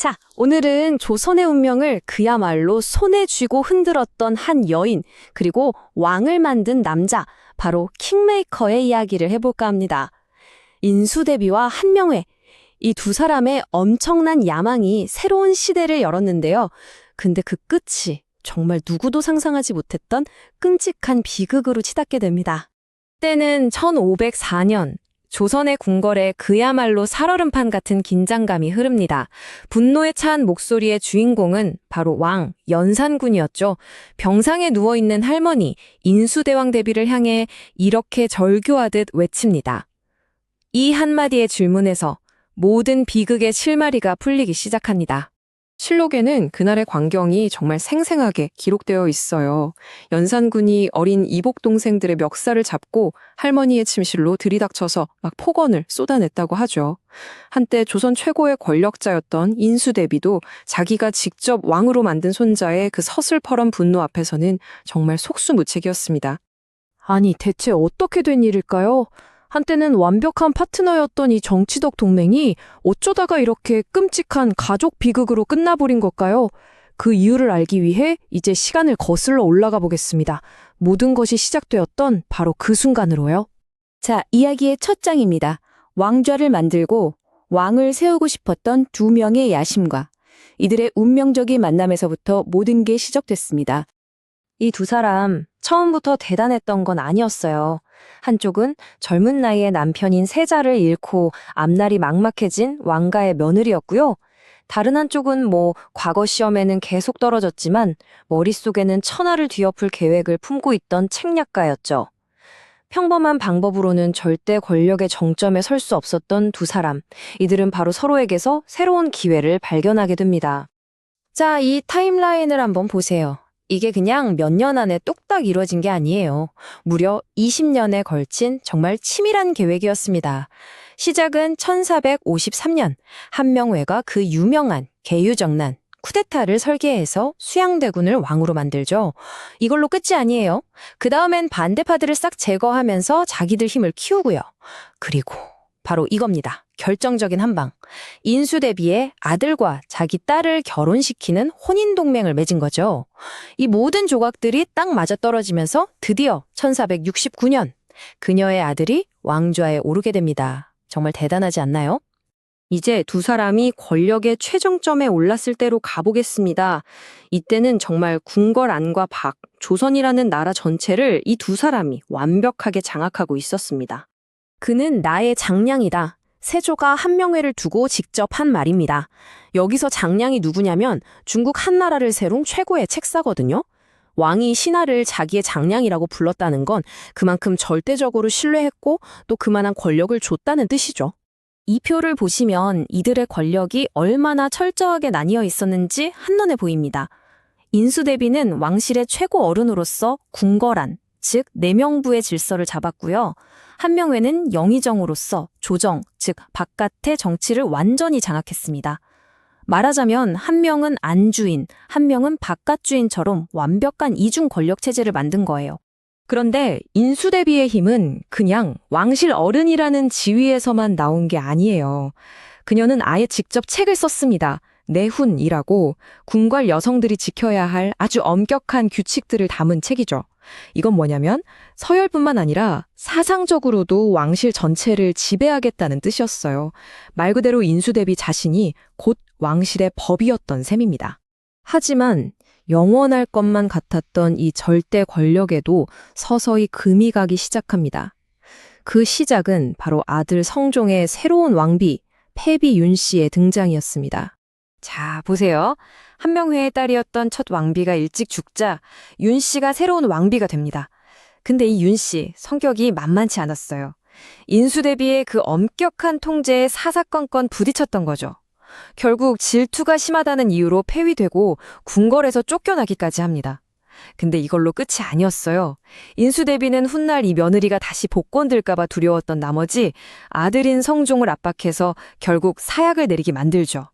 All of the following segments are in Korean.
자, 오늘은 조선의 운명을 그야말로 손에 쥐고 흔들었던 한 여인, 그리고 왕을 만든 남자, 바로 킹메이커의 이야기를 해볼까 합니다. 인수대비와 한명회, 이 두 사람의 엄청난 야망이 새로운 시대를 열었는데요. 근데 그 끝이 정말 누구도 상상하지 못했던 끔찍한 비극으로 치닫게 됩니다. 때는 1504년. 조선의 궁궐에 그야말로 살얼음판 같은 긴장감이 흐릅니다. 분노에 찬 목소리의 주인공은 바로 왕 연산군이었죠. 병상에 누워있는 할머니 인수대왕 대비를 향해 이렇게 절규하듯 외칩니다. 이 한마디의 질문에서 모든 비극의 실마리가 풀리기 시작합니다. 실록에는 그날의 광경이 정말 생생하게 기록되어 있어요. 연산군이 어린 이복 동생들의 멱살을 잡고 할머니의 침실로 들이닥쳐서 막 폭언을 쏟아냈다고 하죠. 한때 조선 최고의 권력자였던 인수대비도 자기가 직접 왕으로 만든 손자의 그 서슬퍼런 분노 앞에서는 정말 속수무책이었습니다. 아니, 대체 어떻게 된 일일까요? 한때는 완벽한 파트너였던 이 정치적 동맹이 어쩌다가 이렇게 끔찍한 가족 비극으로 끝나버린 걸까요? 그 이유를 알기 위해 이제 시간을 거슬러 올라가 보겠습니다. 모든 것이 시작되었던 바로 그 순간으로요. 자, 이야기의 첫 장입니다. 왕좌를 만들고 왕을 세우고 싶었던 두 명의 야심과 이들의 운명적인 만남에서부터 모든 게 시작됐습니다. 이 두 사람 처음부터 대단했던 건 아니었어요. 한쪽은 젊은 나이에 남편인 세자를 잃고 앞날이 막막해진 왕가의 며느리였고요. 다른 한쪽은 과거 시험에는 계속 떨어졌지만 머릿속에는 천하를 뒤엎을 계획을 품고 있던 책략가였죠. 평범한 방법으로는 절대 권력의 정점에 설 수 없었던 두 사람. 이들은 바로 서로에게서 새로운 기회를 발견하게 됩니다. 자, 이 타임라인을 한번 보세요. 이게 그냥 몇 년 안에 뚝딱 이루어진 게 아니에요. 무려 20년에 걸친 정말 치밀한 계획이었습니다. 시작은 1453년 한명회가 그 유명한 계유정난, 쿠데타를 설계해서 수양대군을 왕으로 만들죠. 이걸로 끝이 아니에요. 그 다음엔 반대파들을 싹 제거하면서 자기들 힘을 키우고요. 그리고 바로 이겁니다. 결정적인 한방. 인수대비의 아들과 자기 딸을 결혼시키는 혼인동맹을 맺은 거죠. 이 모든 조각들이 딱 맞아떨어지면서 드디어 1469년 그녀의 아들이 왕좌에 오르게 됩니다. 정말 대단하지 않나요? 이제 두 사람이 권력의 최정점에 올랐을 때로 가보겠습니다. 이때는 정말 궁궐 안과 밖, 조선이라는 나라 전체를 이 두 사람이 완벽하게 장악하고 있었습니다. 그는 나의 장량이다. 세조가 한명회를 두고 직접 한 말입니다. 여기서 장량이 누구냐면 중국 한나라를 세운 최고의 책사거든요. 왕이 신하를 자기의 장량이라고 불렀다는 건 그만큼 절대적으로 신뢰했고 또 그만한 권력을 줬다는 뜻이죠. 이 표를 보시면 이들의 권력이 얼마나 철저하게 나뉘어 있었는지 한눈에 보입니다. 인수대비는 왕실의 최고 어른으로서 궁궐안, 즉 내명부의 질서를 잡았고요. 한명회는 영의정으로서 조정, 즉 바깥의 정치를 완전히 장악했습니다. 말하자면 한 명은 안주인, 한 명은 바깥주인처럼 완벽한 이중 권력 체제를 만든 거예요. 그런데 인수대비의 힘은 그냥 왕실 어른이라는 지위에서만 나온 게 아니에요. 그녀는 아예 직접 책을 썼습니다. 내훈이라고 궁궐 여성들이 지켜야 할 아주 엄격한 규칙들을 담은 책이죠. 이건 뭐냐면 서열뿐만 아니라 사상적으로도 왕실 전체를 지배하겠다는 뜻이었어요. 말 그대로 인수대비 자신이 곧 왕실의 법이었던 셈입니다. 하지만 영원할 것만 같았던 이 절대 권력에도 서서히 금이 가기 시작합니다. 그 시작은 바로 아들 성종의 새로운 왕비 패비 윤 씨의 등장이었습니다. 자, 보세요. 한명회의 딸이었던 첫 왕비가 일찍 죽자 윤 씨가 새로운 왕비가 됩니다. 근데 이 윤 씨 성격이 만만치 않았어요. 인수대비의 그 엄격한 통제에 사사건건 부딪혔던 거죠. 결국 질투가 심하다는 이유로 폐위되고 궁궐에서 쫓겨나기까지 합니다. 근데 이걸로 끝이 아니었어요. 인수대비는 훗날 이 며느리가 다시 복권들까봐 두려웠던 나머지 아들인 성종을 압박해서 결국 사약을 내리게 만들죠.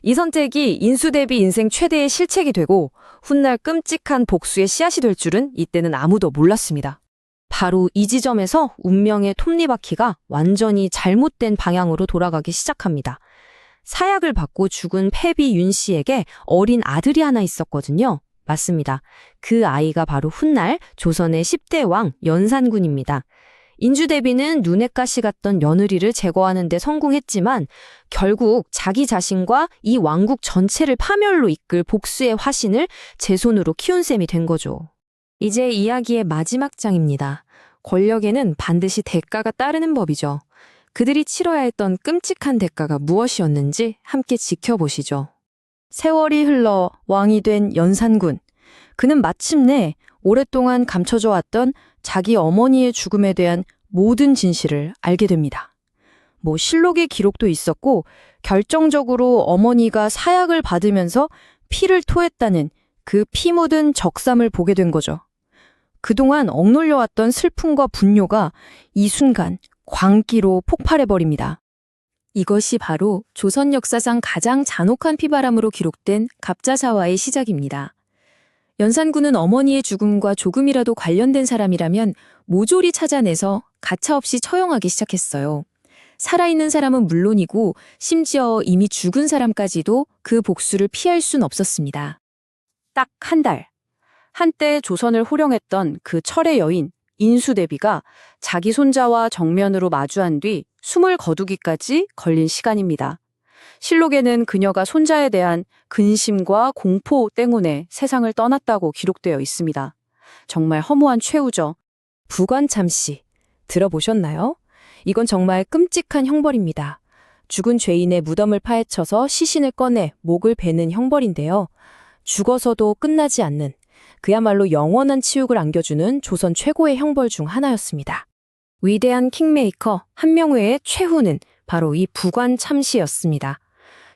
이 선택이 인수대비 인생 최대의 실책이 되고 훗날 끔찍한 복수의 씨앗이 될 줄은 이때는 아무도 몰랐습니다. 바로 이 지점에서 운명의 톱니바퀴가 완전히 잘못된 방향으로 돌아가기 시작합니다. 사약을 받고 죽은 패비 윤 씨에게 어린 아들이 하나 있었거든요. 맞습니다. 그 아이가 바로 훗날 조선의 10대 왕 연산군입니다. 인주대비는 눈에 가시 같던 며느리를 제거하는 데 성공했지만 결국 자기 자신과 이 왕국 전체를 파멸로 이끌 복수의 화신을 제 손으로 키운 셈이 된 거죠. 이제 이야기의 마지막 장입니다. 권력에는 반드시 대가가 따르는 법이죠. 그들이 치러야 했던 끔찍한 대가가 무엇이었는지 함께 지켜보시죠. 세월이 흘러 왕이 된 연산군. 그는 마침내 오랫동안 감춰져 왔던 자기 어머니의 죽음에 대한 모든 진실을 알게 됩니다. 실록의 기록도 있었고 결정적으로 어머니가 사약을 받으면서 피를 토했다는 그 피 묻은 적삼을 보게 된 거죠. 그동안 억눌려왔던 슬픔과 분노가 이 순간 광기로 폭발해버립니다. 이것이 바로 조선 역사상 가장 잔혹한 피바람으로 기록된 갑자사화의 시작입니다. 연산군은 어머니의 죽음과 조금이라도 관련된 사람이라면 모조리 찾아내서 가차없이 처형하기 시작했어요. 살아있는 사람은 물론이고 심지어 이미 죽은 사람까지도 그 복수를 피할 순 없었습니다. 딱 한 달. 한때 조선을 호령했던 그 철의 여인 인수대비가 자기 손자와 정면으로 마주한 뒤 숨을 거두기까지 걸린 시간입니다. 실록에는 그녀가 손자에 대한 근심과 공포 때문에 세상을 떠났다고 기록되어 있습니다. 정말 허무한 최후죠. 부관참시 들어보셨나요? 이건 정말 끔찍한 형벌입니다. 죽은 죄인의 무덤을 파헤쳐서 시신을 꺼내 목을 베는 형벌인데요. 죽어서도 끝나지 않는 그야말로 영원한 치욕을 안겨주는 조선 최고의 형벌 중 하나였습니다. 위대한 킹메이커 한명회의 최후는 바로 이 부관참시였습니다.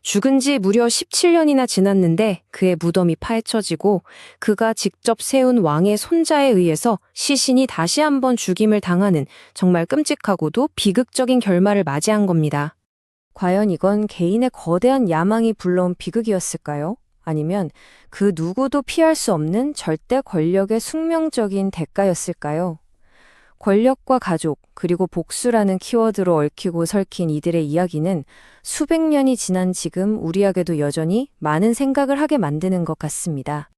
죽은 지 무려 17년이나 지났는데 그의 무덤이 파헤쳐지고 그가 직접 세운 왕의 손자에 의해서 시신이 다시 한번 죽임을 당하는 정말 끔찍하고도 비극적인 결말을 맞이한 겁니다. 과연 이건 개인의 거대한 야망이 불러온 비극이었을까요? 아니면 그 누구도 피할 수 없는 절대 권력의 숙명적인 대가였을까요? 권력과 가족, 그리고 복수라는 키워드로 얽히고 설킨 이들의 이야기는 수백 년이 지난 지금 우리에게도 여전히 많은 생각을 하게 만드는 것 같습니다.